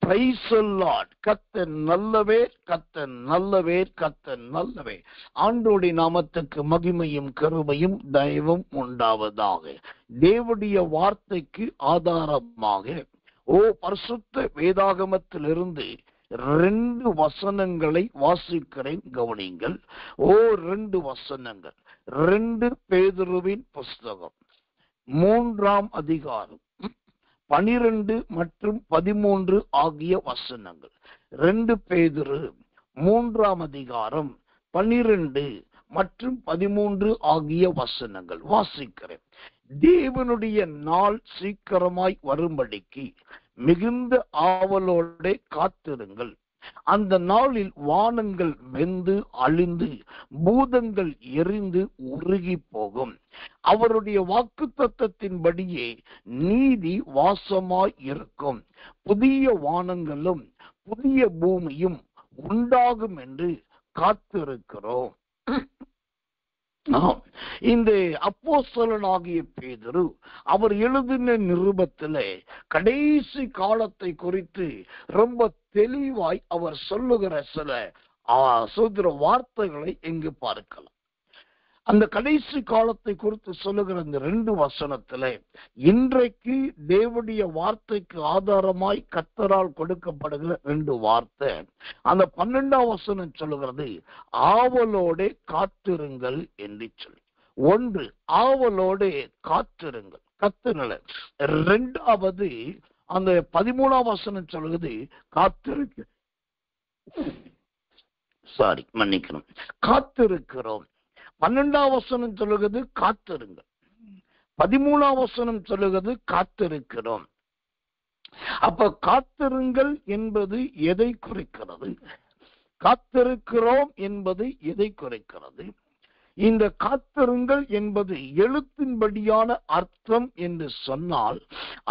Praise the Lord. கர்த்தர் நல்லவர், கர்த்தர் நல்லவர், கர்த்தர் நல்லவர். ஆண்டவருடைய நாமத்துக்கு மகிமையும் கிருபையும் தயவும் உண்டாவதாக. தேவனுடைய வார்த்தைக்கு ஆதாரமாக பரிசுத்த வேதாகமத்திலிருந்து 2 வசனங்களை வாசிக்கிறேன், கவனிங்கள். 2 வசனங்கள். 2 பேதுருவின் புஸ்தகம் 3ஆம் அதிகாரம் 12 மற்றும் 13 ஆகிய வசனங்கள். 2 பேதுரு 3ஆம் அதிகாரம் 12 மற்றும் 13 ஆகிய வசனங்கள் வாசிக்கிறேன். தேவனுடைய நாள் சீக்கிரமாய் வரும்படிக்கு மிகுந்த ஆவலோட காத்திருங்கள். அந்த நாளில் வானங்கள் வெந்து அழிந்து பூதங்கள் எரிந்து உருகி போகும். அவருடைய வாக்குத்தத்தத்தின்படியே நீதி வாசமாய் இருக்கும். புதிய வானங்களும் புதிய பூமியும் உண்டாகும் என்று காத்திருக்கிறோம். இந்த அப்போஸ்தலனாகிய பேதுரு அவர் எழுதின நிருபத்திலே கடைசி காலத்தை குறித்து ரொம்ப தெளிவாய் அவர் சொல்லுகிற சில வார்த்தைகளை எங்கு பார்க்கலாம். அந்த கடைசி காலத்தை குறித்து சொல்லுகிற இந்த 2 வசனத்துல இன்றைக்கு தேவனுடைய வார்த்தைக்கு ஆதாரமாய் கர்த்தரால் கொடுக்கப்படுகிற 2 வார்த்தை. அந்த 12ஆம் வசனம் சொல்லுகிறது ஆவலோட காத்திருங்கள் என்று சொல்லி. 1 ஆவலோட காத்திருங்கள், கத்துங்கள. 2வது அந்த 13ஆம் வசனம் சொல்லுகிறது மன்னிக்கணும், காத்திருக்கிறோம். 12ஆம் வசனம் சொல்லுகிறது காத்திருங்கள். 13ஆம் வசனம் சொல்லுகிறது காத்திருக்கிறோம். அப்ப காத்திருங்கள் என்பது எதை குறிக்கிறது? காத்திருக்கிறோம் என்பது எதை குறிக்கிறது? இந்த காத்திருங்கள் என்பது எழுத்தின்படியான அர்த்தம் என்று சொன்னால்,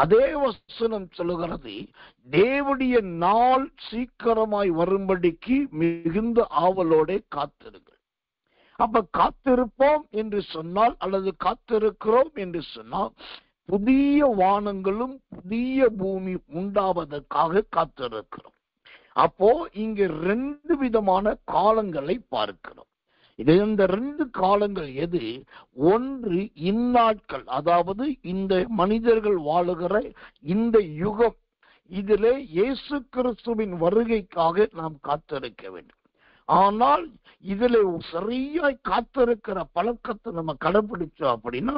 அதே வசனம் சொல்லுகிறது தேவனுடைய நாள் சீக்கிரமாய் வரும்படிக்கு மிகுந்த ஆவலோட காத்திருங்கள். அப்ப காத்திருப்போம் என்று சொன்னால் அல்லது காத்திருக்கிறோம் என்று சொன்னால் புதிய வானங்களும் புதிய பூமி உண்டாவதற்காக காத்திருக்கிறோம். அப்போ இங்கு 2 விதமான காலங்களை பார்க்கிறோம். இந்த 2 காலங்கள் எது? 1 இந்நாட்கள், அதாவது இந்த மனிதர்கள் வாழுகிற இந்த யுகம். இதிலே இயேசு கிறிஸ்துவின் வருகைக்காக நாம் காத்திருக்க வேண்டும். ஆனால் இதுல சரியாய் காத்திருக்கிற பழக்கத்தை நம்ம கடைபிடிச்சோம் அப்படின்னா,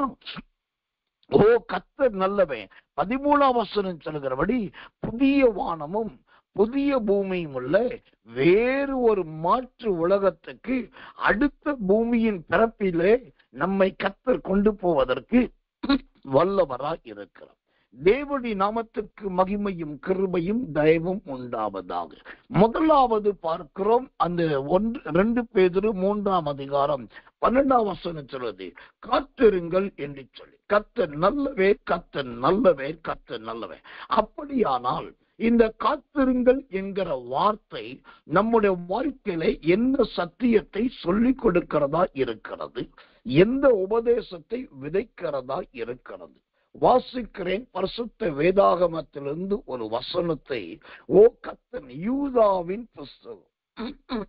கர்த்தர் நல்லவன். 13ஆம் வசனம் சொல்கிறபடி புதிய வானமும் புதிய பூமியும் உள்ள வேறு ஒரு மாற்று உலகத்துக்கு, அடுத்த பூமியின் பிறப்பிலே நம்மை கர்த்தர் கொண்டு போவதற்கு வல்லவராய் இருக்கிறார். தேவனுடைய நாமத்துக்கு மகிமையும் கிருபையும் தயவும் உண்டாவதாக. முதலாவது பார்க்கிறோம் அந்த 2 பேதுரு 3ஆம் அதிகாரம் 12ஆம் வசனம் சொல்வது காத்திருங்கள் என்று சொல்லி. கர்த்தர் நல்லவே, கர்த்தர் நல்லவே, கர்த்தர் நல்லவே. அப்படியானால் இந்த காத்திருங்கள் என்கிற வார்த்தை நம்முடைய வாழ்க்கையில என்ன சத்தியத்தை சொல்லிக் கொடுக்கிறதா இருக்கிறது? எந்த உபதேசத்தை விதைக்கிறதா இருக்கிறது? வாசிக்கிறேன் பரிசுத்த வேதாகமத்திலிருந்து ஒரு வசனத்தை. கர்த்தர் யூதாவின் புஸ்தகம்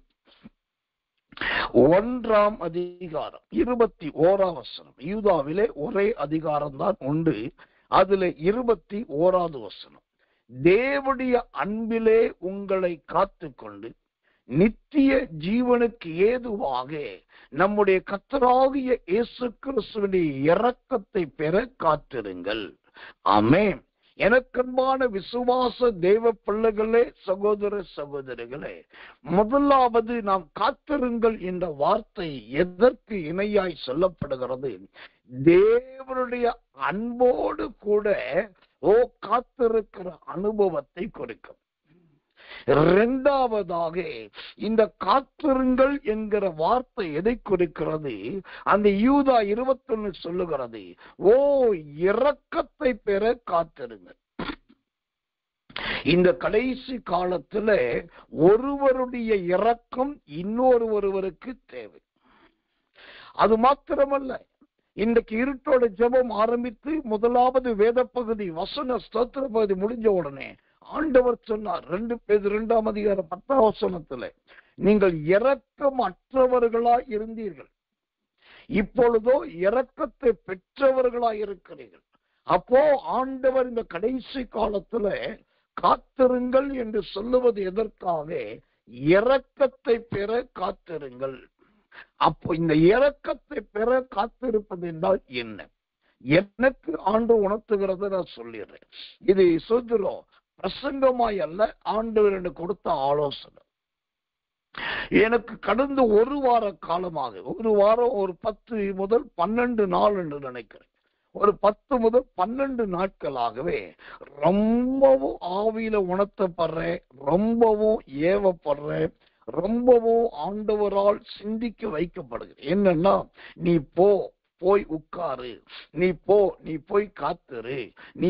1ஆம் அதிகாரம் 21ஆம் வசனம். யூதாவிலே ஒரே அதிகாரம் தான் உண்டு. அதுல 21வது வசனம். தேவனுடைய அன்பிலே உங்களை காத்துக்கொண்டு நித்திய ஜீவனுக்கு ஏதுவாக நம்முடைய கர்த்தராகிய இயேசு கிறிஸ்துவின் இரக்கத்தை பெற காத்திருங்கள். ஆமென். எனக்கன்பான விசுவாச தேவ பிள்ளைகளே, சகோதர சகோதரிகளே, முதலாவது நாம் காத்திருங்கள் என்ற வார்த்தை எதற்கு இணையாய் சொல்லப்படுகிறது? தேவனுடைய அன்போடு கூட காத்திருக்கிற அனுபவத்தை குறிக்கும். 2வதாக இந்த காத்திருங்கள் என்கிற வார்த்தை எதை குறிக்கிறது? அந்த யூதா 21 சொல்லுகிறது இரக்கத்தை பெற காத்திருங்கள். இந்த கடைசி காலத்துல ஒருவருடைய இரக்கம் இன்னொருவருக்கு தேவை. அது மாத்திரமல்ல, இன்றைக்கு இருட்டோட ஜெபம் ஆரம்பித்து முதலாவது வேத பகுதி வசன ஸ்தோத்திர பகுதி முடிஞ்ச உடனே ஆண்டவர் சொன்னார் 2 பேதுரு 2:10 நீங்கள் இரக்கம் அற்றவர்களாய் இருந்தீர்கள், இப்பொழுதோ இரக்கத்தை பெற்றவர்களாய் இருக்கிறீர்கள். அப்போ ஆண்டவர் இந்த கடைசி காலத்துல காத்திருங்கள் என்று சொல்லுவது எதற்காக? இரக்கத்தை பெற காத்திருங்கள். அப்போ இந்த இரக்கத்தை பெற காத்திருப்பது என்றால் என்ன? எனக்கு ஆண்டு உணர்த்துகிறத நான் சொல்லிடுறேன். இது சொல்கிறோம் பிரசங்கமாய் அல்ல, ஆண்டவர் எனக்கு கொடுத்த ஆலோசனை. எனக்கு கடந்த ஒரு வார காலமாக, ஒரு வாரம் ஒரு 10 முதல் 12 நாள் என்று நினைக்கிறேன், ஒரு 10 முதல் 12 நாட்களாகவே ரொம்பவும் ஆவியில உணர்த்தப்படுறேன், ரொம்பவும் ஏவப்படுறேன், ரொம்பவும் ஆண்டவரால் சிந்திக்க வைக்கப்படுகிறேன். என்னன்னா, நீ போய் உட்காரு, நீ போய் காத்துரு, நீ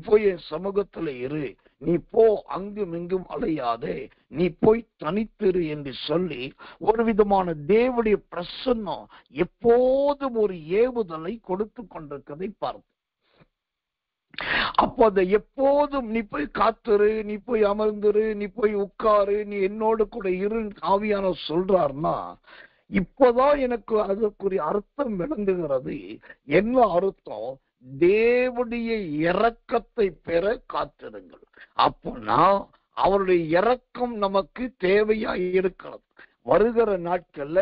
போய் என் சமூகத்துல இரு, நீ அங்கும் இங்கும் அலையாதே, நீ போய் தனித்திரு என்று சொல்லி ஒரு விதமான தேவனுடைய பிரசன்னம் எப்போதும் ஒரு ஏவுதலை கொடுத்து கொண்டிருக்கிறதை பார்த்து, அப்போ அதை எப்போதும் நீ போய் காத்துரு, நீ போய் அமர்ந்துரு, நீ போய் உட்காரு, நீ என்னோடு கூட இரு ஆவியான சொல்றாருன்னா, இப்பதான் எனக்கு அதற்குரிய அர்த்தம் விளங்குகிறது. என்ன அர்த்தம்? தேவனுடைய இரக்கத்தை பெற காத்திருங்கள். அப்போனா அவருடைய இரக்கம் நமக்கு தேவையா இருக்கிறது. வருகிற நாட்கள்ல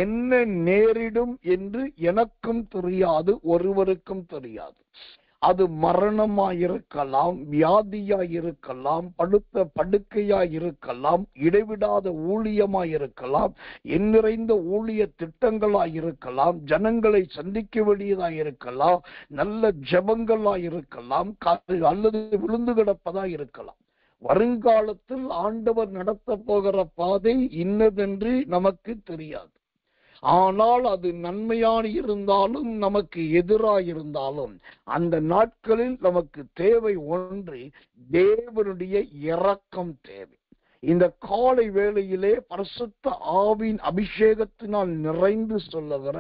என்ன நேரிடும் என்று எனக்கும் தெரியாது, ஒருவருக்கும் தெரியாது. அது மரணமாயிருக்கலாம், வியாதியாயிருக்கலாம், படுக்கையாயிருக்கலாம், இடைவிடாத ஊழியமாயிருக்கலாம், எண்ணிறைந்த ஊழிய திட்டங்களாயிருக்கலாம், ஜனங்களை சந்திக்க வேண்டியதாயிருக்கலாம், நல்ல ஜபங்களாயிருக்கலாம், அல்லது விழுந்து கிடப்பதா இருக்கலாம். வருங்காலத்தில் ஆண்டவர் நடத்த போகிற பாதை இன்னதென்று நமக்கு தெரியாது. ஆனால் அது நன்மையான இருந்தாலும் நமக்கு எதிராயிருந்தாலும் அந்த நாட்களில் நமக்கு தேவை ஒன்று, தேவனுடைய இரக்கம் தேவை. இந்த காலை வேளையிலே பரிசுத்த ஆவியின் அபிஷேகத்தினால் நிறைந்து சொல்லுகிற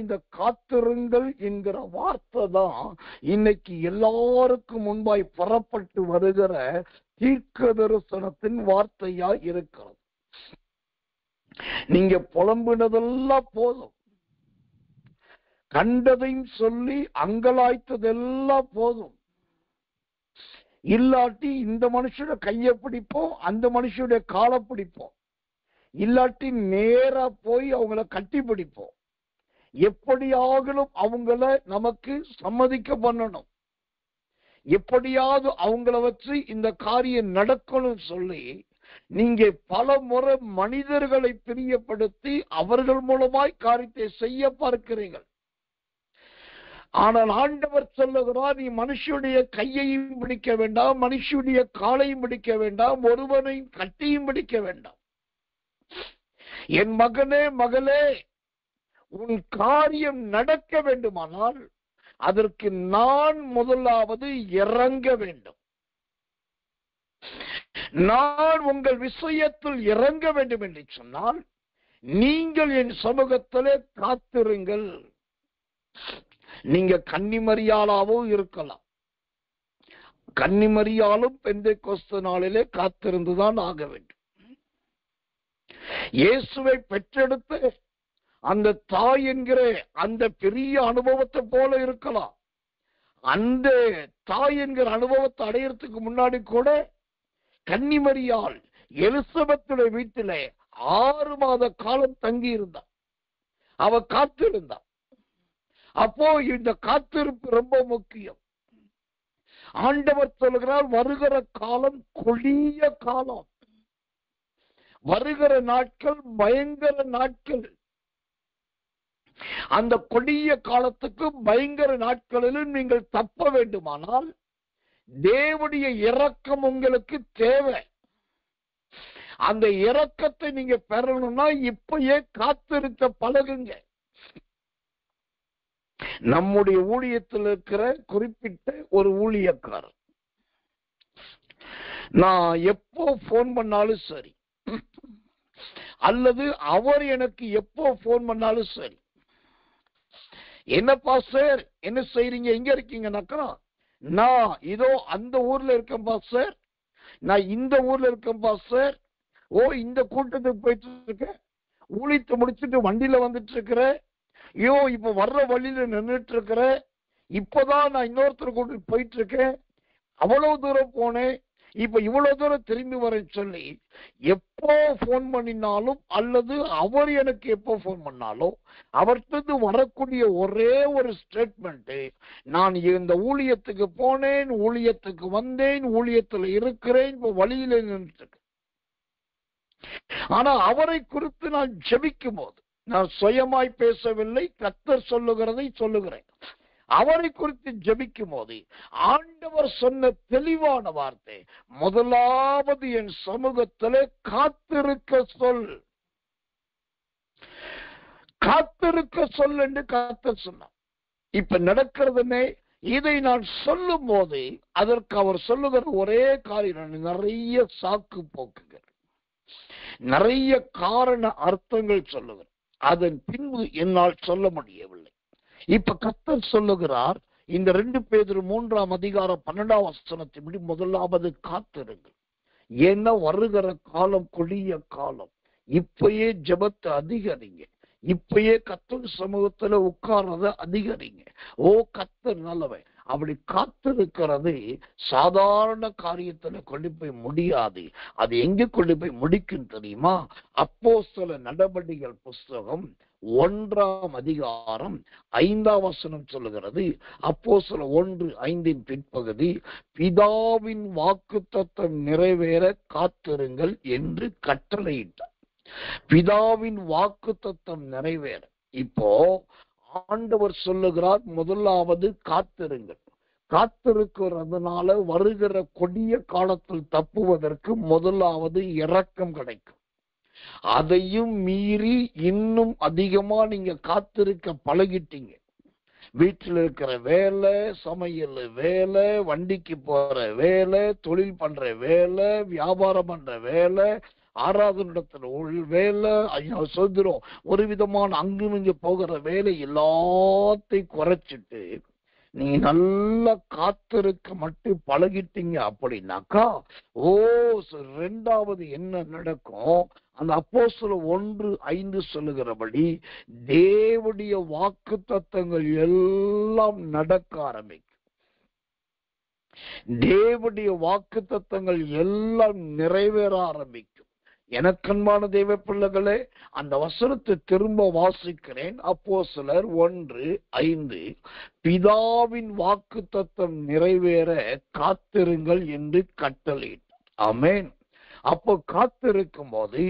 இந்த காத்திருங்கள் என்கிற வார்த்தை தான் இன்னைக்கு எல்லாருக்கும் முன்பாய் புறப்பட்டு வருகிற தீர்க்க தரிசனத்தின் வார்த்தையா இருக்கிறது. நீங்க புலம்பினதெல்லாம் போதும், கண்டதையும் சொல்லி அங்கலாய்த்ததெல்லாம் போதும். இல்லாட்டி இந்த மனுஷனுடைய கையை பிடிப்போம், அந்த மனுஷனுடைய காலை பிடிப்போம், இல்லாட்டி நேரா போய் அவங்கள கட்டி பிடிப்போம். எப்படியாகலும் அவங்கள நமக்கு சம்மதிக்க பண்ணணும், எப்படியாவது அவங்கள வச்சு இந்த காரியம் நடக்கணும் சொல்லி நீங்க பல முறை மனிதர்களை பிரியப்படுத்தி அவர்கள் மூலமாய் காரியத்தை செய்ய பார்க்கிறீர்கள். ஆனால் ஆண்டவர் சொல்லுகிறார், நீ மனுஷனுடைய கையையும் பிடிக்க வேண்டாம், மனுஷனுடைய காலையும் பிடிக்க வேண்டாம், ஒருவனையும் கட்டியும் பிடிக்க வேண்டாம். என் மகனே மகளே, உன் காரியம் நடக்க வேண்டுமானால் அதற்கு நான் முதலாவது இறங்க வேண்டும். நான் உங்கள் விஷயத்தில் இறங்க வேண்டும் என்று சொன்னால் நீங்கள் என் சமூகத்திலே காத்திருங்கள். நீங்க கன்னிமரியாளாவோ இருக்கலாம், கன்னிமரியாலும் பெந்தைக்கோஸ்து நாளிலே காத்திருந்துதான் ஆக வேண்டும். இயேசுவை பெற்றெடுத்து அந்த தாய் என்கிற அந்த பெரிய அனுபவத்தை போல இருக்கலாம். அந்த தாய் என்கிற அனுபவத்தை அடையறதுக்கு முன்னாடி கூட கன்னிமரியாள் எலிசபெத்துடைய வீட்டிலே 6 மாத காலம் தங்கி இருந்தார், அவ காத்திருந்தார். அப்போ இந்த காத்திருப்பு ரொம்ப முக்கியம். ஆண்டவர் சொல்கிறார், வருகிற காலம் கொடிய காலம், வருகிற நாட்கள் பயங்கர நாட்கள். அந்த கொடிய காலத்துக்கு பயங்கர நாட்களிலும் நீங்கள் தப்ப வேண்டுமானால் தேவனுடைய இரக்கம் உங்களுக்கு தேவை. அந்த இரக்கத்தை நீங்க பெறணும்னா இப்பயே காத்திருக்க பழகுங்க. நம்முடைய ஊழியத்தில் இருக்கிற குறிப்பிட்ட ஒரு ஊழியக்காரர், நான் எப்போ போன் பண்ணாலும் சரி, அல்லது அவர் எனக்கு எப்போ போன் பண்ணாலும் சரி, என்னப்பா சார் என்ன செய்றீங்க, எங்க இருக்கீங்கன்னாக்கா, நான் இதோ அந்த ஊர்ல இருக்கேன் பாஸ்டர், நான் இந்த ஊர்ல இருக்கேன் பாஸ்டர், ஓ இந்த கூட்டத்துக்கு போயிட்டு இருக்கேன், ஊழியத்தை முடிச்சுட்டு வண்டியில வந்துட்டு இருக்கிறேன், ஐயோ இப்ப வர்ற வழியில நின்றுட்டு இருக்கிறேன், இப்பதான் நான் இன்னொருத்தர் கூட்டிட்டு போயிட்டு இருக்கேன், அவ்வளவு தூரம் போனேன், இப்ப இவ்வளவு தூரம் திரும்பி வர சொல்லி எப்போ போன் பண்ணினாலும் அல்லது அவர் எனக்கு எப்போ போன் பண்ணாலும் அவர்கிட்ட வரக்கூடிய ஒரே ஒரு ஸ்டேட்மெண்ட், நான் இந்த ஊழியத்துக்கு போனேன், ஊழியத்துக்கு வந்தேன், ஊழியத்துல இருக்கிறேன், இப்ப வழியில நின்று. ஆனா அவரை குறித்து நான் ஜெபிக்கும் போது, நான் சுயமாய் பேசவில்லை, கர்த்தர் சொல்லுகிறதை சொல்லுகிறேன், அவரை குறித்து ஜெபிக்கும் போது ஆண்டவர் சொன்ன தெளிவான வார்த்தை, முதலாவது என் சமூகத்திலே காத்திருக்க சொல், காத்திருக்க சொல் என்று கர்த்தர் சொன்னார். இப்ப நடக்கிறதுனே இதை நான் சொல்லும் போது அதற்கு அவர் சொல்லுகிற ஒரே காரியம், நிறைய சாக்கு போக்குகள், நிறைய காரண அர்த்தங்கள் சொல்லுகிறார், அதன் பின்பு என்னால் சொல்ல முடியவில்லை. இப்ப கர்த்தர் சொல்லுகிறார், இந்த 2 பேதுரு 3ஆம் அதிகாரம் 12ஆம் வசனத்தின்படி முதலாவது காத்திருங்கள், ஏன்னா வருகிற காலம் கொடிய காலம். இப்பயே ஜெபத்தை அதிகரிங்க, இப்பயே கர்த்தர் சமூகத்துல உட்கார்றத அதிகரிங்க. ஓ கர்த்தர் நல்லவன். அப்படி காத்திருக்கிறது சாதாரண காரியத்துல கொண்டு போய் முடியாது. அது எங்க கொண்டு போய் முடிக்கும் தெரியுமா? அப்போஸ்தல நடபடிகள் புஸ்தகம் 1ஆம் அதிகாரம் 5ஆம் வசனம் சொல்லுகிறது. அப்போஸ்தலர் 1:5 பிற்பகுதி, பிதாவின் வாக்குத்தத்தம் நிறைவேற காத்திருங்கள் என்று கட்டளையிட்டார். பிதாவின் வாக்குத்தத்தம் நிறைவேற. இப்போ ஆண்டவர் சொல்லுகிறார், முதலாவது காத்திருங்கள். காத்திருக்கிறதுனால வருகிற கொடிய காலத்தில் தப்புவதற்கு முதலாவது இரக்கம் கிடைக்கும். அதையும் மீறி இன்னும் அதிகமா நீங்க காத்திருக்க பழகிட்டீங்க. வீட்டில் இருக்கிற வேலை, சமையல் வேலை, வண்டிக்கு போற வேலை, தொழில் பண்ற வேலை, வியாபாரம் பண்ற வேலை, ஆராதனிடத்துல வேலை, சொல்கிறோம் ஒரு விதமான அங்கும் இங்க போகிற வேலை, எல்லாத்தையும் குறைச்சிட்டு நீங்க நல்லா காத்திருக்க மட்டும் பழகிட்டீங்க அப்படின்னாக்கா, ஓ 2வது என்ன நடக்கும்? அந்த அப்போஸ்தலர் 1:5 சொல்லுகிறபடி தேவனுடைய வாக்குத்தத்தங்கள் எல்லாம் நடக்க ஆரம்பிக்கும். தேவனுடைய வாக்குத்தத்தங்கள் எல்லாம் நிறைவேற ஆரம்பிக்கும். எனக்கன்பான தெய்வ பிள்ளைகளே, அந்த வசனத்தை திரும்ப வாசிக்கிறேன். அப்போஸ்தலர் 1:5, பிதாவின் வாக்குத்தத்தம் நிறைவேற காத்திருங்கள் என்று கட்டளையிட்டார். ஆமென். அப்போ காத்திருக்கும் போது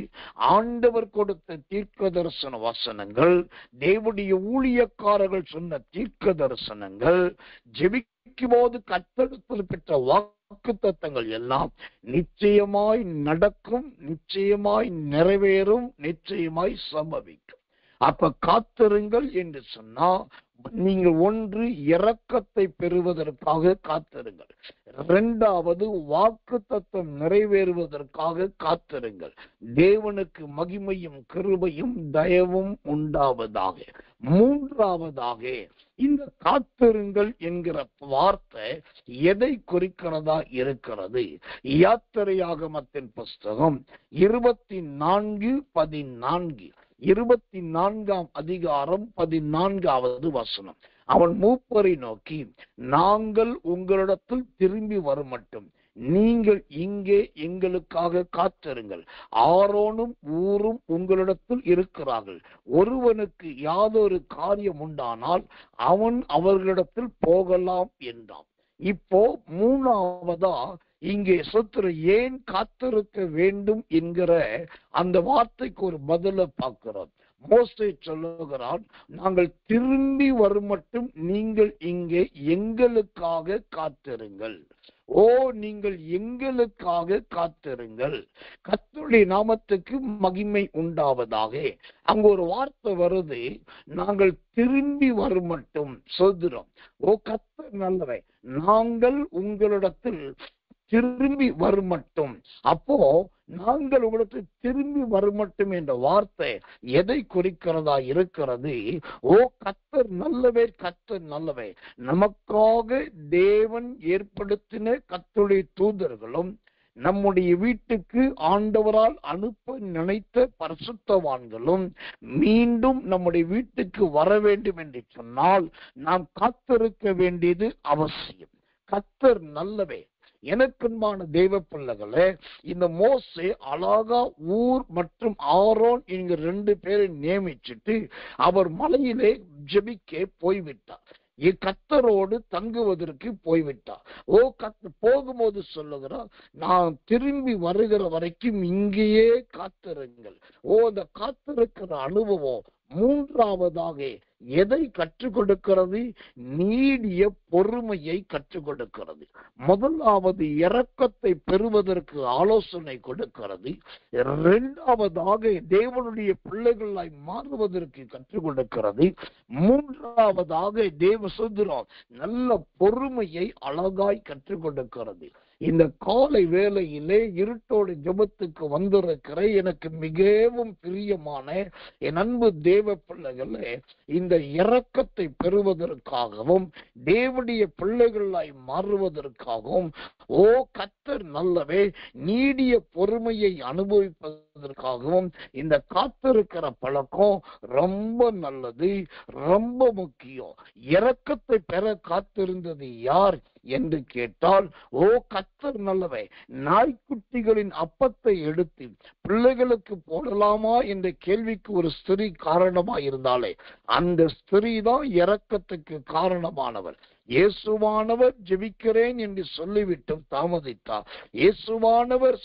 ஆண்டவர் கொடுத்த தீர்க்க தரிசன வசனங்கள், தேவனுடைய ஊழியக்காரர்கள் சொன்ன தீர்க்க தரிசனங்கள், ஜெபிக்கும் போது கர்த்தரிடத்தில் பெற்ற வாக்குத்தத்தங்கள் எல்லாம் நிச்சயமாய் நடக்கும், நிச்சயமாய் நிறைவேறும், நிச்சயமாய் சம்பவிக்கும். அப்ப காத்திருங்கள் என்று சொன்னா, நீங்கள் 1 இரக்கத்தை பெறுவதற்காக காத்திருங்கள், 2வது வாக்குத்தத்தம் நிறைவேறுவதற்காக காத்திருங்கள், தேவனுக்கு மகிமையும் கிருபையும் தயவும் உண்டாவதாக, 3வதாக இந்த காத்திருங்கள் என்கிற வார்த்தை எதை குறிக்கிறதா இருக்கிறது? யாத்திரையாகமத்தின் புஸ்தகம் 24:14, 24ஆம் அதிகாரம் 14வது வசனம். அவன் மூப்பரை நோக்கி, நாங்கள் உங்களிடத்தில் திரும்பி வரும் மட்டும் நீங்கள் இங்கே எங்களுக்காக காத்திருங்கள், ஆரோனும் ஊரும் உங்களிடத்தில் இருக்கிறார்கள், ஒருவனுக்கு யாதொரு காரியம் உண்டானால் அவன் அவர்களிடத்தில் போகலாம் என்றான். இப்போ 3வதா இங்கே சொத்துரு ஏன் காத்திருக்க வேண்டும் என்கிற அந்த வார்த்தைக்கு ஒரு பதில பார்க்கிறோம். மோசே சொல்லுகிறான், நாங்கள் திரும்பி வரும் மட்டும் நீங்கள் இங்கே எங்களுக்காக காத்திருங்கள். ஓ நீங்கள் எங்களுக்காக காத்திருங்கள். கர்த்தருடைய நாமத்துக்கு மகிமை உண்டாவதாக. அங்க ஒரு வார்த்தை வருது, நாங்கள் திரும்பி வரும் மட்டும் சொல்கிறோம். ஓ கர்த்தர் நல்லவை, நாங்கள் உங்களிடத்தில் திரும்பி வரும் மட்டும். அப்போ நாங்கள் உங்களுக்கு திரும்பி வரமட்டும் என்ற வார்த்தை எதை குறிக்கிறதா இருக்கிறது? ஓ கர்த்தர் நல்லவர், கர்த்தர் நல்லவர். நமக்காக தேவன் ஏற்படுத்தின கர்த்தருடைய தூதர்களும் நம்முடைய வீட்டுக்கு ஆண்டவரால் அனுப்ப நினைத்த பரிசுத்தவான்களும் மீண்டும் நம்முடைய வீட்டுக்கு வர வேண்டும் என்று சொன்னால் நாம் காத்திருக்க வேண்டியது அவசியம். கர்த்தர் நல்லவே. எனக்கன்பான தெய்வ பிள்ளைகளே, இந்த மோசே அழகா ஊர் மற்றும் ஆரோன் என்கிற 2 பேரை நியமிச்சுட்டு அவர் மலையிலே ஜெபிக்க போய்விட்டார். கர்த்தரோடு தங்குவதற்கு போய்விட்டார். ஓ போகும்போது சொல்லுகிறார், நான் திரும்பி வருகிற வரைக்கும் இங்கேயே காத்திருங்கள். ஓ அந்த காத்திருக்கிற அனுபவம் மூன்றாவதாக எதை கற்றுக் கொடுக்கிறது? நீடிய பொறுமையை கற்றுக் கொடுக்கிறது. முதலாவது இரக்கத்தை பெறுவதற்கு ஆலோசனை கொடுக்கிறது. இரண்டாவதாக தேவனுடைய பிள்ளைகளாய் மாறுவதற்கு கற்றுக் கொடுக்கிறது. மூன்றாவதாக தேவ சுதந்திரம் நல்ல பொறுமையை அழகாய் கற்றுக் கொடுக்கிறது. இந்த காலை வேளையிலே இருட்டோடு ஜெபத்துக்கு வந்திருக்கிற எனக்கு மிகவும் பிரியமான என் அன்பு தேவ பிள்ளைகளே, இந்த இரக்கத்தை பெறுவதற்காகவும் தேவனுடைய பிள்ளைகளாய் மாறுவதற்காகவும் ஓ கர்த்தர் நல்லவே நீடிய பொறுமையை அனுபவிப்பதற்காகவும் இந்த காத்திருக்கிற பழக்கம் ரொம்ப நல்லது, ரொம்ப முக்கியம். இரக்கத்தை பெற காத்திருந்தது யார் என்று கேட்டால், ஓ கர்த்தர் நல்லவை. நாய்க்குட்டிகளின் அப்பத்தை எடுத்து பிள்ளைகளுக்கு போடலாமா என்ற கேள்விக்கு ஒரு ஸ்திரீ காரணமா இருந்தாலே அந்த ஸ்திரீ தான் இரக்கத்துக்கு காரணமானவர். இயேசுவானவர் ஜெபிக்கிறேன் என்று சொல்லிவிட்டு தாமதித்தார். இயேசுவானவர்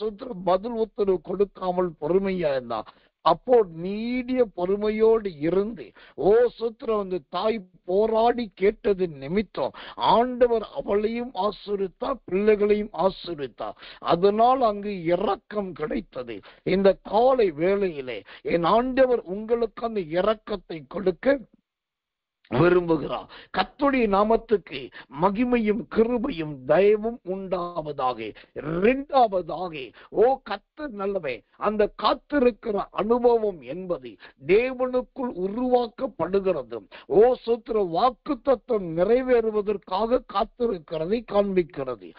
பதில் உத்தரவு கொடுக்காமல் பொறுமையா இருந்தார். அப்போ நீடிய பொறுமையோடு இருந்து ஓ சுத்திரம் அந்த தாய் போராடி கேட்டது நிமித்தம் ஆண்டவர் அவளையும் ஆசீர்வதித்தார், பிள்ளைகளையும் ஆசீர்வதித்தார். அதனால் அங்கு இரக்கம் கிடைத்தது. இந்த காலை வேளையிலே என் ஆண்டவர் உங்களுக்கு அந்த இரக்கத்தை கொடுக்க விரும்புகிறார். கர்த்தருடைய நாமத்துக்கு மகிமையும் கிருபையும் தயவும் உண்டாவதாக. இரண்டாவதாக ஓ கர்த்தர் நல்லவே. அந்த காத்திருக்கிற அனுபவம் என்பது தேவனுக்குள் உருவாக்கப்படுகிறது. ஓ சுத்திர வாக்குத்தத்தம் நிறைவேறுவதற்காக காத்திருக்கிறதை காண்பிக்கிறது.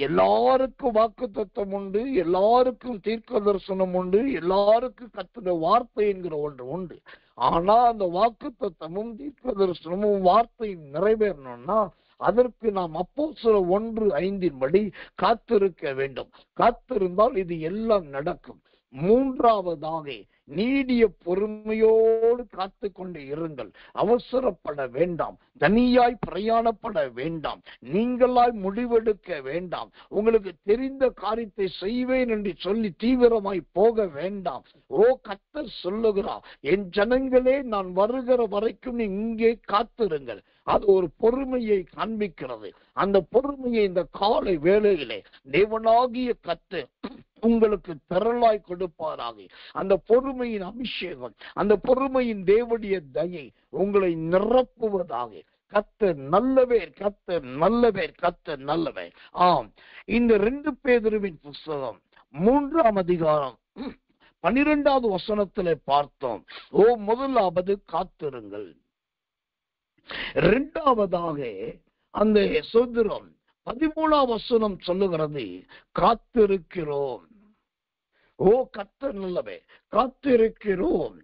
எல்லாருக்கும் வாக்குத்தத்தம் உண்டு, எல்லாருக்கும் தீர்க்க தரிசனம் உண்டு, எல்லாருக்கும் கர்த்தருடைய வார்த்தை என்கிற ஒன்று உண்டு. ஆனா அந்த வாக்குத்தத்தமும் தீர்க்க தரிசனமும் வார்த்தையும் நிறைவேறணும்னா அதற்கு நாம் அப்போஸ்தலர் 1:5 காத்திருக்க வேண்டும். காத்திருந்தால் இது எல்லாம் நடக்கும். மூன்றாவதாக நீடிய பொறுமையோடு காத்து கொண்டு இருங்கள். அவசரப்பட வேண்டாம், தனியாய் பிரயாணப்பட வேண்டாம், நீங்களாய் முடிவெடுக்க வேண்டாம், உங்களுக்கு தெரிந்த காரியத்தை செய்வேன் என்று சொல்லி தீவிரமாய் போக வேண்டாம். ஓ கர்த்தர் சொல்லுகிறார், என் ஜனங்களே நான் வருகிற வரைக்கும் நீ இங்கே காத்திருங்கள். அது ஒரு பொறுமையை காண்பிக்கிறது. அந்த பொறுமையை இந்த காலை வேளையிலே தேவனாகிய கர்த்தர் உங்களுக்கு திரளாய் கொடுப்பாராக. அந்த பொறுமையின் அபிஷேகம், அந்த பொறுமையின் தேவனுடைய தயை உங்களை நிரப்புவதாக. கர்த்தர் நல்லவர், கர்த்தர் நல்லவர், கர்த்தர் நல்லவர். இந்த 2 பேதுருவின் புஸ்தகம் 3ஆம் அதிகாரம் 12வது வசனத்திலே பார்த்தோம். முதலாவது காத்திருங்கள். இரண்டாவதாக அந்த சுதந்திரம் 13ஆம் வசனம் சொல்லுகிறது, காத்திருக்கிறோம். ஓ கர்த்தர் நல்லவே, காத்திருக்கிறோம்.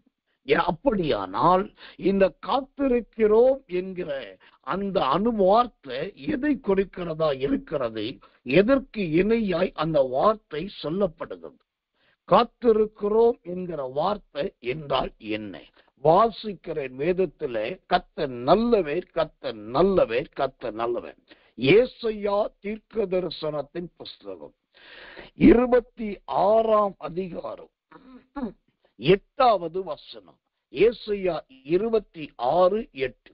அப்படியானால் இந்த காத்திருக்கிறோம் என்கிற அந்த அனுவார்த்தை எதை குறிக்கிறதா இருக்கிறது? எதற்கு இணையாய் அந்த வார்த்தை சொல்லப்படுகிறது? காத்திருக்கிறோம் என்கிற வார்த்தை என்றால் என்ன? வாசிக்கிறேன் வேதத்திலே, கர்த்தர் நல்லவர், கர்த்தர் நல்லவர், கர்த்தர் நல்லவர். ஏசாயா தீர்க்க தரிசனத்தின் புஸ்தகம் 26ஆம் அதிகாரம் 8வது வசனம். ஏசாயா 26:8.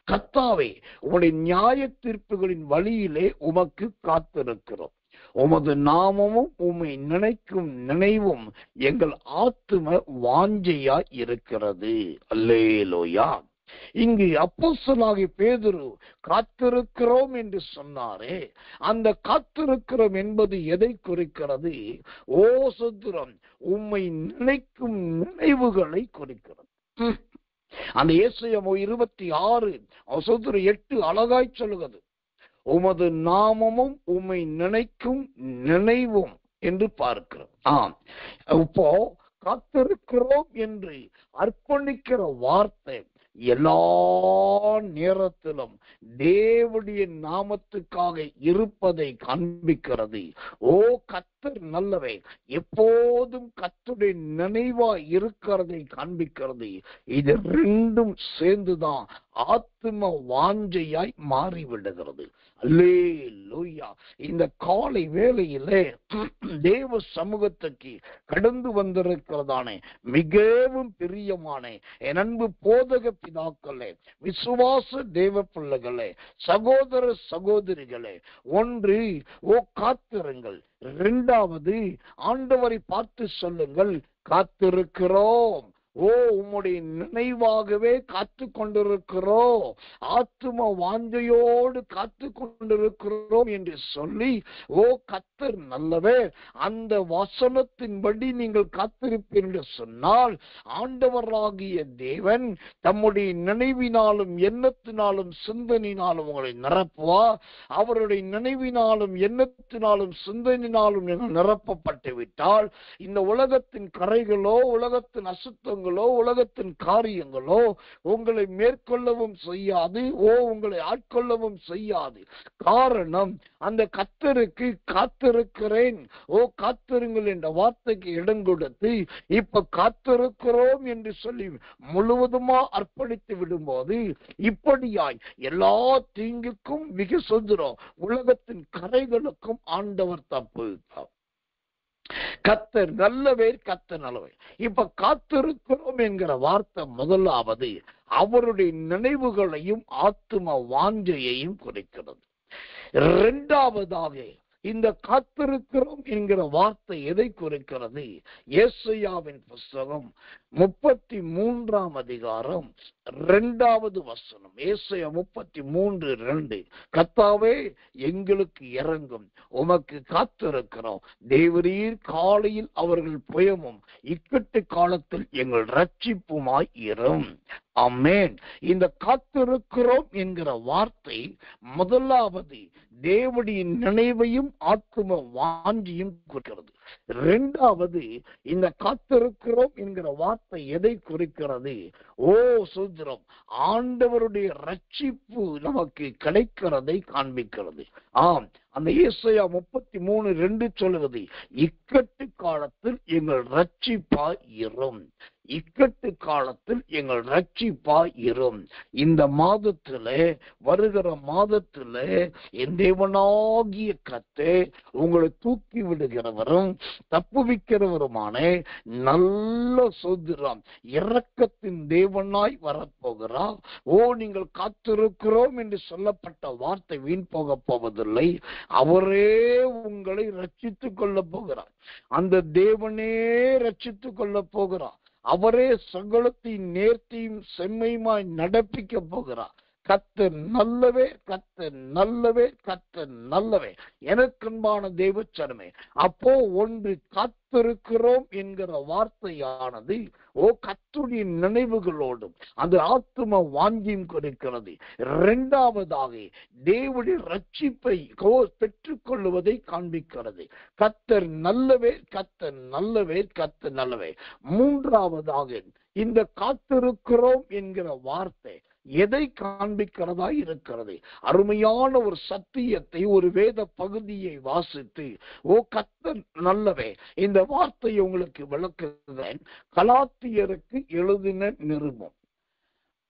கர்த்தாவே, உம்முடைய நியாய தீர்ப்புகளின் வழியிலே உமக்கு காத்திருக்கிறோம். உமது நாமமும் உம்மை நினைக்கும் நினைவும் எங்கள் ஆத்தும வாஞ்சையா இருக்கிறது. அல்லேலூயா. இங்கு அப்போஸ்தலனாகிய பேதுரு காத்திருக்கிறோம் என்று சொன்னாரே, அந்த காத்திருக்கிறோம் என்பது எதை குறிக்கிறது? ஓ சோத்திரம், உம்மை நினைக்கும் நினைவுகளை குறிக்கிறது. அந்த ஏசாயா 26:8 அழகாய் சொல்லுகிறது, உமது நாமமும் உம்மை நினைக்கும் நினைவும் என்று பார்க்கிறோம். இப்போ காத்திருக்கிறோம் என்று அர்ப்பணிக்கிற வார்த்தை எல்லா நேரத்திலும் தேவனுடைய நாமத்துக்காக இருப்பதை காண்பிக்கிறது. ஓ கர்த்தர் நல்லவை, எப்போதும் கர்த்தருடைய நினைவா இருக்கிறதை காண்பிக்கிறது. இது ரெண்டும் சேர்ந்துதான் ஆத்தும வாஞ்சையாய் மாறிவிடுகிறது. அல்லேலூயா. இந்த காலை வேளையிலே தேவ சமூகத்துக்கு கடந்து வந்திருக்கிறதானே மிகவும் பிரியமான என் அன்பு போதக பிதாக்களே, விசுவாச தேவ பிள்ளைகளே, சகோதர சகோதரிகளே, ஒன்று, ஓ காத்திருங்கள். இரண்டாவது, ஆண்டவரை பார்த்து சொல்லுங்கள், காத்திருக்கிறோம். ஓ உம்முடைய நினைவாகவே காத்து கொண்டிருக்கிறோம், ஆத்தும வாஞ்சையோடு காத்து கொண்டிருக்கிறோம் என்று சொல்லி, ஓ கர்த்தர் நல்லவர், அந்த வசனத்தின்படி நீங்கள் காத்திருப்பீர் என்று சொன்னால், ஆண்டவராகிய தேவன் தம்முடைய நினைவினாலும் எண்ணத்தினாலும் சிந்தனினாலும் உங்களை நிரப்புவார். அவருடைய நினைவினாலும் எண்ணத்தினாலும் சிந்தனினாலும் நீங்கள் நிரப்பப்பட்டு விட்டால், இந்த உலகத்தின் கரைகளோ, உலகத்தின் அசுத்தங்கள், உலகத்தின் காரியங்களோ உங்களை மேற்கொள்ளவும் செய்யாது, உங்களை ஆட்கொள்ளவும் செய்யாது. காரணம், அந்த கர்த்தருக்கு காத்திருக்கிறேன், காத்திருங்கள் என்ற வார்த்தைக்கு இடம் கொடுத்து இப்ப காத்திருக்கிறோம் என்று சொல்லி முழுவதுமா அர்ப்பணித்து விடும்போது, இப்படியாய் எல்லா தீங்குக்கும் மிக சொல்கிறோம், உலகத்தின் கரைகளுக்கும் ஆண்டவர் தப்பு. கர்த்தர் நல்லவர், கர்த்தர் நல்லவர். இப்ப காத்திருக்கிறோம் என்கிற வார்த்தை முதலாவது அவருடைய நினைவுகளையும் ஆத்தும வாஞ்சையையும் குறிக்கிறது. இரண்டாவதாக இந்த காத்திருக்கிறோம் என்கிற வார்த்தை எதை குறிக்கிறது? ஏசாயாவின் புஸ்தகம் 33:2 ஏசாயா 33:2, கர்த்தாவே எங்களுக்கு இரங்கும், உமக்கு காத்திருக்கிறோம், தேவரீர் காலையில் அவர்கள் புயமும் இக்கட்டு காலத்தில் எங்கள் ரட்சிப்புமாய் இரும். ஆமென். இந்த காத்திருக்கிறோம் என்கிற வார்த்தை முதலாவது தேவனுடைய நினைவையும் ஆத்தும வாஞ்சியும் குறிக்கிறது. இரண்டாவது, இந்த காத்திருக்கிறோம் என்கிற வார்த்தை எதை குறிக்கிறது? சோதரம், ஆண்டவருடைய ரட்சிப்பு நமக்கு கிடைக்கிறதை காண்பிக்கிறது. அந்த ஏசாயா 33:2 சொல்லுவது, இக்கட்டு காலத்தில் எங்கள் ரட்சிப்பாய் இரும், இக்கட்டு காலத்தில் எங்கள் ரட்சிப்பாய் இரும். இந்த மாதத்திலே, வருகிற மாதத்திலே என் தேவனாகிய கர்த்தர் உங்களை தூக்கி விடுகிறவரும் தப்புவிக்கிறவருமான நல்ல சோதரம் இரக்கத்தின் தேவனாய் வரப்போகிறார். நீங்கள் காத்திருக்கிறோம் என்று சொல்லப்பட்ட வார்த்தை வீண் போக போவதில்லை. அவரே உங்களை ரட்சித்துக் கொள்ள போகிறார். அந்த தேவனே ரட்சித்துக் கொள்ள போகிறார். அவரே சகலத்தையும் நேர்த்தியும் செம்மையுமாய் நடப்பிக்க போகிறார். கர்த்தர் நல்லவே, கர்த்தர் நல்லவே, கர்த்தர் நல்லவே. எனக்கன்பான தேவச்சனமே, அப்போ ஒன்று காத்திருக்கிறோம் என்கிற வார்த்தையானது கர்த்தருடைய நினைவுகளோடும் அந்த ஆத்தும வாஞ்சியும் கொடுக்கிறது. இரண்டாவதாக தேவனுடைய ரட்சிப்பை பெற்றுக் கொள்வதை காண்பிக்கிறது. கர்த்தர் நல்லவே, கர்த்தர் நல்லவே, கர்த்தர் நல்லவே. மூன்றாவதாக இந்த காத்திருக்கிறோம் என்கிற வார்த்தை எதை காண்பிக்கிறதா இருக்கிறது? அருமையான ஒரு சத்தியத்தை, ஒரு வேத பகுதியை வாசித்து கர்த்தர் நல்லவே இந்த வார்த்தையை உங்களுக்கு விளக்குகிறேன். கலாத்தியருக்கு எழுதின நிருபம்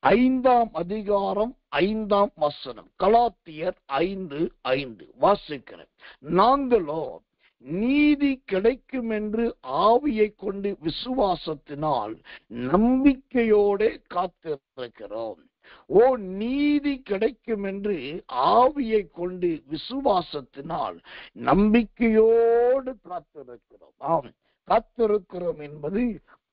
5:5 கலாத்தியர் 5:5 வாசிக்கிறேன். நாங்களோ நீதி கிடைக்கும் என்று ஆவியை கொண்டு விசுவாசத்தினால் நம்பிக்கையோட காத்திருக்கிறோம். நீதி கிடைக்கும் என்று ஆவியை கொண்டு விசுவாசத்தினால் நம்பிக்கையோடு காத்திருக்கிறோம். காத்திருக்கிறோம் என்பது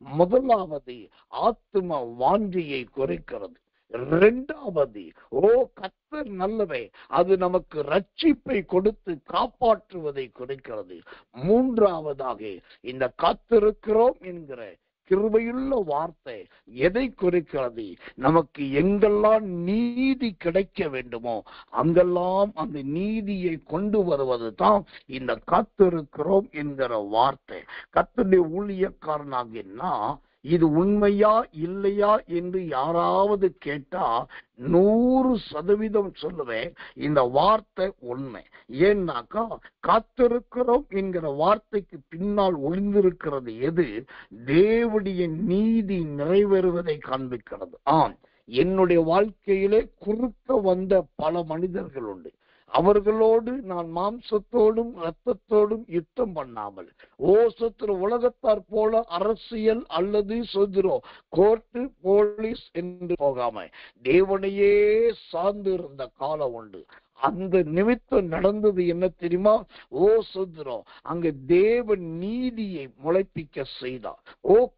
முதலாவது ஆத்தும வாஞ்சியை குறைக்கிறது. இரண்டாவது, ஓ கர்த்தர் நல்லவே, அது நமக்கு ரட்சிப்பை கொடுத்து காப்பாற்றுவதை குறிக்கிறது. மூன்றாவதாக, இந்த காத்திருக்கிறோம் என்கிற கிருபையுள்ள வார்த்தை எதை குறிக்கிறது? நமக்கு எங்கெல்லாம் நீதி கிடைக்க வேண்டுமோ அங்கெல்லாம் அந்த நீதியை கொண்டு வருவது தான் இந்த காத்திருக்கிறோம் என்கிற வார்த்தை. கர்த்தருடைய ஊழியக்காரனாகினா இது உண்மையா இல்லையா என்று யாராவது கேட்டா 100% சொல்லுவேன், இந்த வார்த்தை உண்மை. ஏன்னாக்கா காத்திருக்கிறோம் என்கிற வார்த்தைக்கு பின்னால் ஒளிந்திருக்கிறது எது? தேவனுடைய நீதி நிறைவேறுவதை காண்பிக்கிறது. என்னுடைய வாழ்க்கையிலே குறுக்க வந்த பல மனிதர்கள் உண்டு. அவர்களோடு நான் மாம்சத்தோடும் இரத்தத்தோடும் யுத்தம் பண்ணாமல், உலகத்தார் போல அரசியல் அல்லது கோர்ட்டு போலீஸ் என்று போகாம தேவனையே சார்ந்து இருந்த காலம் உண்டு. அந்த நிமித்தம் நடந்தது என்ன தெரியுமா? அங்க தேவன் நீதியை முளைப்பிக்க செய்தார்.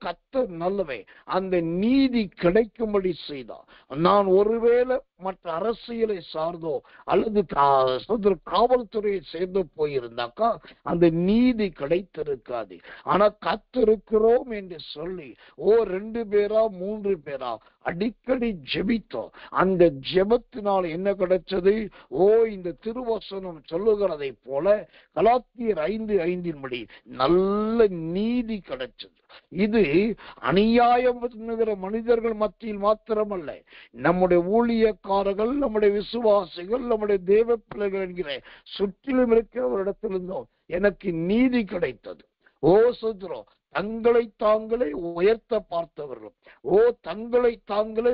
கர்த்தர் நல்லவே, அந்த நீதி கிடைக்கும்படி செய்தார். நான் ஒருவேளை மற்ற அரசியலை சார்ந்தோ அல்லது காவல்துறையை சேர்ந்து போயிருந்தாக்கா அந்த நீதி கிடைத்திருக்காது. ஆனா காத்திருக்கிறோம் என்று சொல்லி 2 பேரா 3 பேரா அடிக்கடி ஜெபித்தோம். அந்த ஜெபத்தினால் என்ன கிடைச்சது? இந்த திருவசனம் சொல்லுகிறதை போல கலாத்தியர் 5:5 நல்ல நீதி கிடைச்சது. இது அநியாயம் பண்ணுகிற மனிதர்கள் மத்தியில் மாத்திரமல்ல, நம்முடைய ஊழியக்காரர்கள், நம்முடைய விசுவாசிகள், நம்முடைய தேவ பிள்ளைகள் என்கிற சுற்றிலும் இருக்கிறவரிடத்திலிருந்தோம் எனக்கு நீதி கிடைத்தது. தங்களை தாங்களே உயர்த்த பார்த்தவர்களும், தங்களை தாங்களே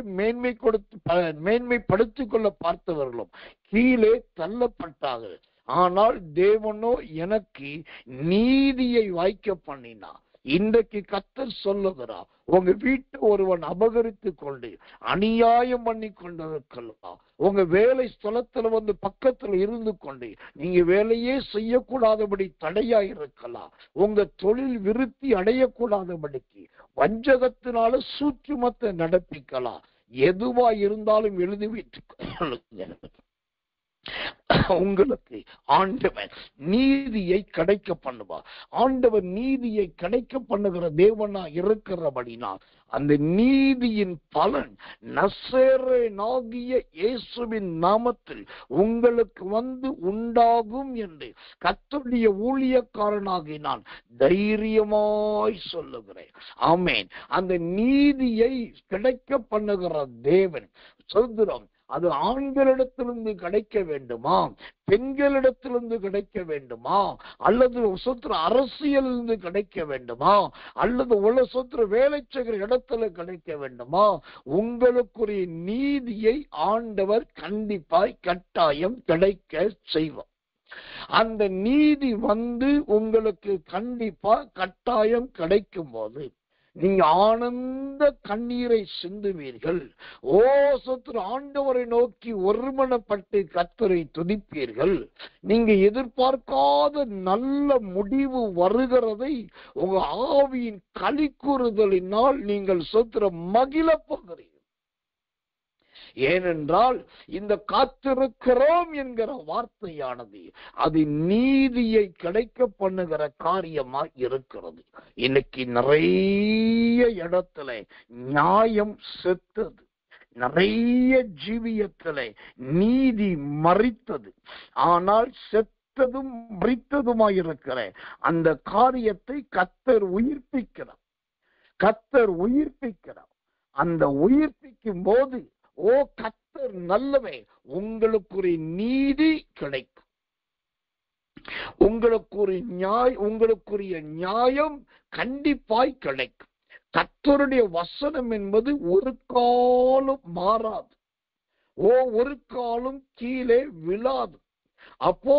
மேன்மைப்படுத்திக் கொள்ள பார்த்தவர்களும் கீழே தள்ளப்பட்டார்கள். ஆனால் தேவனோ எனக்கு நீதியை வாய்க்க பண்ணினா. இன்றைக்கு கர்த்தர் சொல்லுகிறார், உங்க வீட்டை ஒருவன் அபகரித்து கொண்டு அநியாயம் பண்ணி கொண்டிருக்கலாம், உங்க வேலை ஸ்தலத்துல வந்து பக்கத்துல இருந்து கொண்டு நீங்க வேலையே செய்யக்கூடாதபடி தடையா இருக்கலாம், உங்க தொழில் விருத்தி அடையக்கூடாதபடிக்கு வஞ்சகத்தினால சூட்சுமத்தை நடப்பிக்கலாம். எதுவா இருந்தாலும் எழுதி வைத்து உங்களுக்கு ஆண்டவர் நீதியை கிடைக்க பண்ணுவார். ஆண்டவர் நீதியை கிடைக்க பண்ணுகிற தேவனா இருக்கிறபடினால் அந்த நீதியின் பலன் நசரேயனாகிய இயேசுவின் நாமத்தில் உங்களுக்கு வந்து உண்டாகும் என்று கர்த்தருடைய ஊழியக்காரனாகி நான் தைரியமாய் சொல்லுகிறேன். ஆமென். அந்த நீதியை கிடைக்க பண்ணுகிற தேவன் சொல்கிறோம். அது ஆண்களிடத்திலிருந்து கிடைக்க வேண்டுமா, பெண்களிடத்திலிருந்து கிடைக்க வேண்டுமா, அல்லது அரசியலிருந்து கிடைக்க வேண்டுமா, அல்லது வேலை செய்கிற இடத்துல கிடைக்க வேண்டுமா, உங்களுக்குரிய நீதியை ஆண்டவர் கண்டிப்பாய் கட்டாயம் கிடைக்க செய்வார். அந்த நீதி வந்து உங்களுக்கு கண்டிப்பா கட்டாயம் கிடைக்கும் போது நீங்க ஆனந்த கண்ணீரை சிந்துவீர்கள். ஆண்டவரை நோக்கி ஒருமனப்பட்டு கர்த்தரை துதிப்பீர்கள். நீங்க எதிர்பார்க்காத நல்ல முடிவு வருகிறதை உங்க ஆவியின் களி கூறுதலினால் நீங்கள் மகிழ போகிறீர்கள். ஏனென்றால் இந்த காத்திருக்கிறோம் என்கிற வார்த்தையானது அது நீதியை கிடைக்க பண்ணுகிற காரியமா இருக்கிறது. இன்னைக்கு நிறைய இடத்துல நியாயம் செத்தது, நிறைய ஜீவியத்துல நீதி மறித்தது. ஆனால் செத்ததும் மறித்ததுமாயிருக்கிற அந்த காரியத்தை கர்த்தர் உயிர்ப்பிக்கிறார். அந்த உயிர்ப்பிக்கும் போது கர்த்தர் நல்லவே, உங்களுக்குரிய நீதி கிடைக்கும். உங்களுக்குரிய நியாயம் கண்டிப்பாய் கிடைக்கும். கர்த்தருடைய வசனம் என்பது ஒரு காலம் மாறாது, ஒரு காலம் கீழே விழாது. அப்போ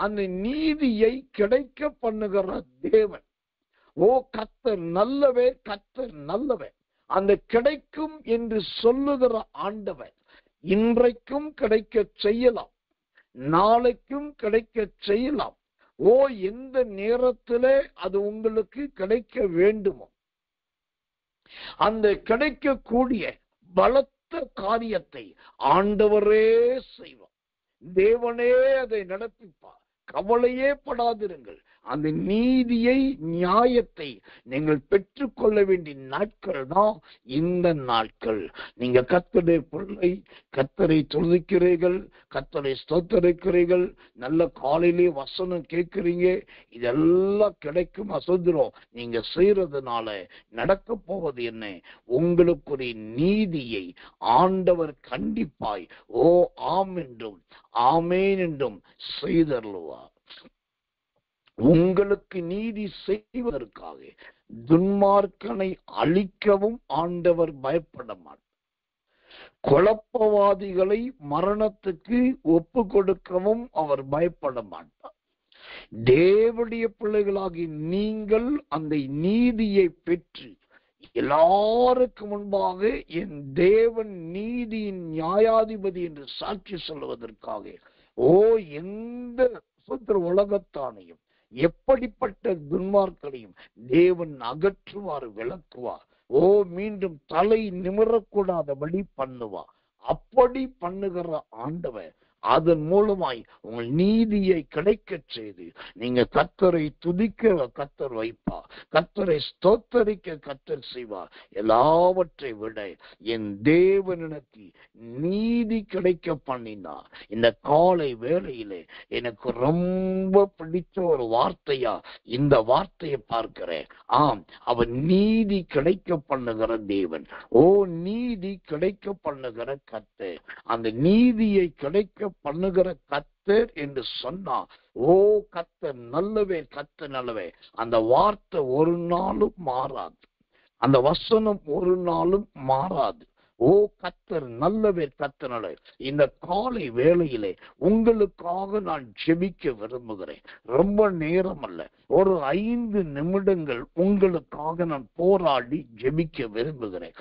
அந்த நீதியை கிடைக்க பண்ணுகிற தேவன் கர்த்தர் நல்லவே, கர்த்தர் நல்லவே. அந்த கிடைக்கும் என்று சொல்லுகிற ஆண்டவர் இன்றைக்கும் கிடைக்க செய்யலாம், நாளைக்கும் கிடைக்க செய்யலாம். எந்த நேரத்திலே அது உங்களுக்கு கிடைக்க வேண்டுமோ அந்த கிடைக்கக்கூடிய பலத்த காரியத்தை ஆண்டவரே செய்வார். தேவனே அதை நடப்பிப்பார். கவலையே படாதிருங்கள். அந்த நீதியை, நியாயத்தை நீங்கள் பெற்றுக்கொள்ள வேண்டிய நாட்கள் தான் இந்த நாட்கள். நீங்க கர்த்தருடைய பிள்ளை, கர்த்தரை துதிக்கிறீர்கள், கர்த்தரை ஸ்தோத்தரிக்கிறீர்கள், நல்ல காலையிலே வசனம் கேட்கிறீங்க. இதெல்லாம் கிடைக்கும் அசுத்திரம் நீங்க செய்யறதுனால நடக்க போவது என்ன? உங்களுக்குரிய நீதியை ஆண்டவர் கண்டிப்பாய் ஆம் என்றும் ஆமேன் என்றும் செய்தருளுவார். உங்களுக்கு நீதி செய்வதற்காக துன்மார்க்கனை அழிக்கவும் ஆண்டவர் பயப்பட மாட்டார். குழப்பவாதிகளை மரணத்துக்கு ஒப்பு கொடுக்கவும் அவர் பயப்பட மாட்டார். தேவனுடைய பிள்ளைகளாகி நீங்கள் அந்த நீதியை பெற்று எல்லாருக்கு முன்பாக என் தேவன் நீதியின் நியாயாதிபதி என்று சாட்சி சொல்லுவதற்காக எந்த சுத்திர உலகத்தானையும் எப்படிப்பட்ட துன்மார்க்கனையும் தேவன் அகற்றுவார், விளக்குவார். மீண்டும் தலை நிமிரக்கூடாதபடி பண்ணுவார். அப்படி பண்ணுகிற ஆண்டவர் அதன் மூலமாய் உங்கள் நீதியை கிடைக்க செய்து நீங்க கர்த்தரை துதிக்க கர்த்தர் வைப்பார், கர்த்தரை ஸ்தோத்தரிக்க கர்த்தர் செய்வார். எல்லாவற்றை விட என் தேவன் எனக்கு நீதி கிடைக்க பண்ணினார். இந்த காலை வேளையிலே எனக்கு ரொம்ப பிடிச்ச ஒரு வார்த்தையா இந்த வார்த்தையை பார்க்கிறேன். அவன் நீதி கிடைக்க பண்ணுகிற தேவன். நீதி கிடைக்க பண்ணுகிற கர்த்தர். அந்த நீதியை கிடைக்க பண்ணுகிற கர்த்தர் என்று சொன்னா கர்த்தர் நல்லவே, கர்த்தர் நல்லவே. அந்த வார்த்தை ஒரு நாளும் மாறாது, அந்த வசனம் ஒரு நாளும் மாறாது. கர்த்தர் நல்லவே, கர்த்தர் நல்லவே. இந்த காலை வேளையிலே உங்களுக்காக நான் ஜெபிக்க விரும்புகிறேன். ரொம்ப நேரம் அல்ல, ஒரு 5 நிமிடங்கள் உங்களுக்காக நான் போராடி ஜெபிக்க விரும்புகிறேன்.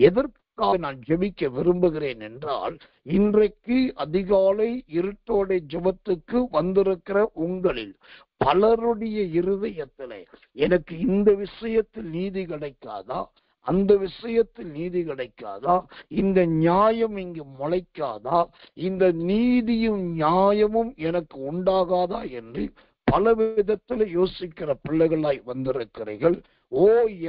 எதற்காக நான் ஜெபிக்க விரும்புகிறேன் என்றால், இன்றைக்கு அதிகாலை இருட்டோட ஜெபத்துக்கு வந்திருக்கிற உங்களில் பலருடைய இருதயத்திலே எனக்கு இந்த விஷயத்தில் நீதி கிடைக்காதா, அந்த விஷயத்தில் நீதி கிடைக்காதா, இந்த நியாயம் இங்கு முளைக்காதா, இந்த நீதியும் நியாயமும் எனக்கு உண்டாகாதா என்று பல விதத்தில் யோசிக்கிற பிள்ளைகளாய் வந்திருக்கிறீர்கள்.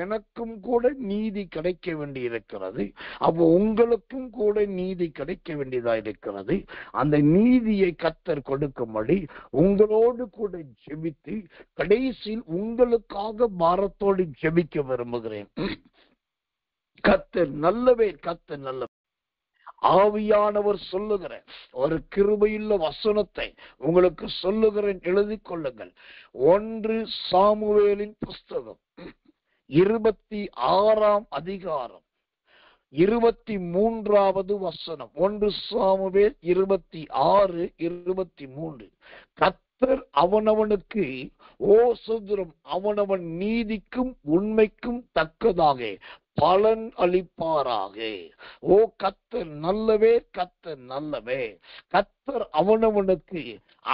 எனக்கும் கூட நீதி கிடைக்க வேண்டி இருக்கிறது, அப்போ உங்களுக்கும் கூட நீதி கிடைக்க வேண்டியதா இருக்கிறது. அந்த நீதியை கர்த்தர் கொடுக்கும்படி உங்களோடு கூட ஜெபித்து கடைசியில் உங்களுக்காக பாரத்தோடு ஜெபிக்க விரும்புகிறேன். கர்த்தர் நல்லவே, கர்த்தர் நல்ல. ஆவியானவர் சொல்லுகிற ஒரு கிருபையுள்ள வசனத்தை உங்களுக்கு சொல்லுகிறேன், எழுதி கொள்ளுங்கள். 1 சாமுவேலின் புஸ்தகம் 26ஆம் அதிகாரம் 23வது வசனம். 1 சாமுவேல் 26:23. கர்த்தர் அவனவனுக்கு சுதந்திரம் அவனவன் நீதிக்கும் உண்மைக்கும் தக்கதாக பலன் அளிப்பாராக. கர்த்தர் நல்லவே, கர்த்தர் நல்லவே. கர்த்தர் அவனவனுக்கு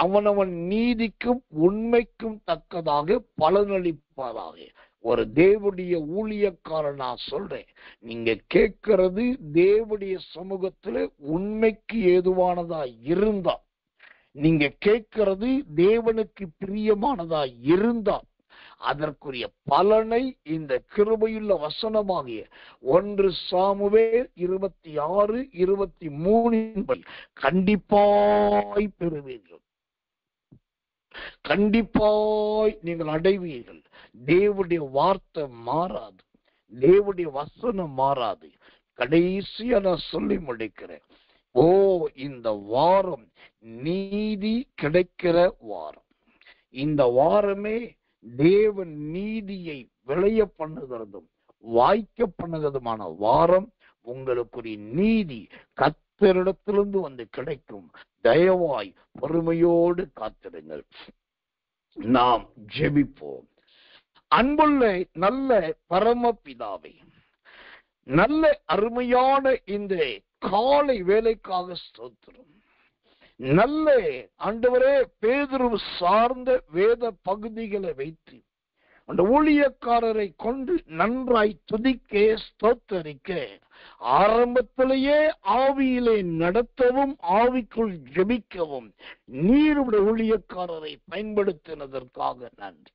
அவனவன் நீதிக்கும் உண்மைக்கும் தக்கதாக பலன் அளிப்பாராக. ஒரு தேவனுடைய ஊழியக்காரன் நான் சொல்றேன், நீங்க கேட்கிறது தேவனுடைய சமூகத்துல உண்மைக்கு ஏதுவானதா இருந்தா, நீங்க கேட்கிறது தேவனுக்கு பிரியமானதா இருந்தா, அதற்குரிய பலனை இந்த கிருபையுள்ள வசனமாகிய 1 சாமுவேல் 26:23 கண்டிப்பாய் பெறுவீர்கள், கண்டிப்பாய் நீங்கள் அடைவீர்கள். தேவனுடைய வார்த்தை மாறாது, தேவனுடைய வசனம் மாறாது. கடைசியா நான் சொல்லி முடிக்கிறேன். இந்த வாரம் நீதி கிடைக்கிற வாரம். இந்த வாரமே தேவன் நீதியை விளைய பண்ணுகிறதும் வாய்க்க பண்ணுகிறதுமான வாரம். உங்களுக்குரிய நீதி கர்த்தரிடத்திலிருந்து வந்து கிடைக்கும். தயவாய் பொறுமையோடு காத்திருங்கள். நாம் ஜெபிப்போம். அன்புள்ள நல்ல பரமபிதாவே, நல்ல அருமையான இந்த காலை வேலைக்காக ஸ்தோத்திரம். நல்ல ஆண்டவரே, பேதுரு சார்ந்த வேத பகுதிகளை வைத்து அந்த ஊழியக்காரரை கொண்டு நன்றாய் துதிக்க ஸ்தோத்தரிக்க, ஆரம்பத்திலேயே ஆவியிலே நடத்தவும் ஆவிக்குள் ஜெபிக்கவும் நீருடைய ஊழியக்காரரை பயன்படுத்தினதற்காக நன்றி.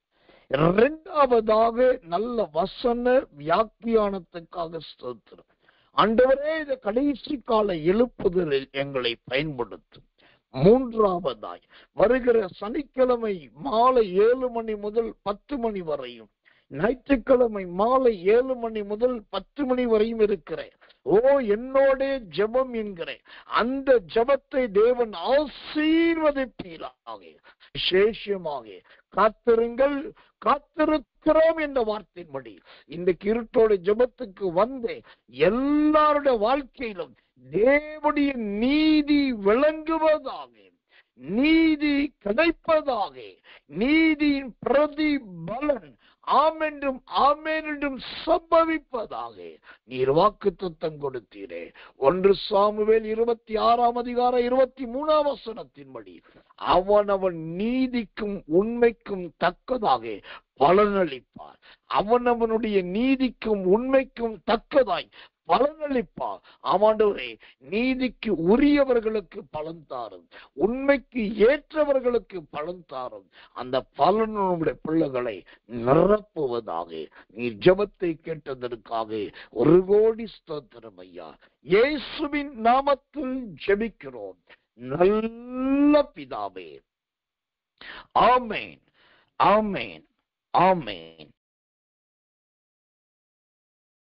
இரண்டாவதாக நல்ல வசன வியாக்கியானத்துக்காக ஸ்தோத்திரம். ஆண்டவரே, இந்த கடைசி கால எழுப்புதலில் எங்களை பயன்படுத்தும். மூன்றாவதாய் வருகிற சனிக்கிழமை மாலை 7 மணி முதல் 10 மணி வரையும், ஞாயிற்றுக்கிழமை மாலை 7 மணி முதல் 10 மணி வரையும் இருக்கிற என்னோட ஜெபம் என்கிற அந்த ஜெபத்தை தேவன் ஆசீர்வதிப்பீராக. விசேஷமாக காத்திருங்கள், காத்திருக்கிறோம் என்ற வார்த்தையின்படி இந்த இருட்டோட ஜெபத்துக்கு வந்து எல்லாருடைய வாழ்க்கையிலும் தேவனுடைய நீதி விளங்குவதாக, நீதி கிடைப்பதாக, நீதியின் பிரதிபலன் ஆமென்றும் ஆமென்றும் சம்பவிப்பதாக நீர் வாக்குத்தத்தம் கொடுத்தீரே. 1 சாமுவேல் 26 அதிகாரம் 23 வசனத்தின்படி அவனவன் நீதிக்கும் உண்மைக்கும் தக்கதாக பலனளிப்பார். அவனவனுடைய நீதிக்கும் உண்மைக்கும் தக்கதாய் பலனளிப்பார். ஆமாண்டவரே, நீதிக்கு உரியவர்களுக்கு பலன் தாரும், உண்மைக்கு ஏற்றவர்களுக்கு பலன் தாரும். அந்த பலனுடைய பிள்ளைகளை நிரப்புவதாக நீ ஜெபத்தை கேட்டதற்காக 1 கோடி ஸ்தோத்திரம் ஐயா. இயேசுவின் நாமத்தில் ஜெபிக்கிறோம் நல்ல பிதாவே. ஆமென், ஆமென், ஆமென்.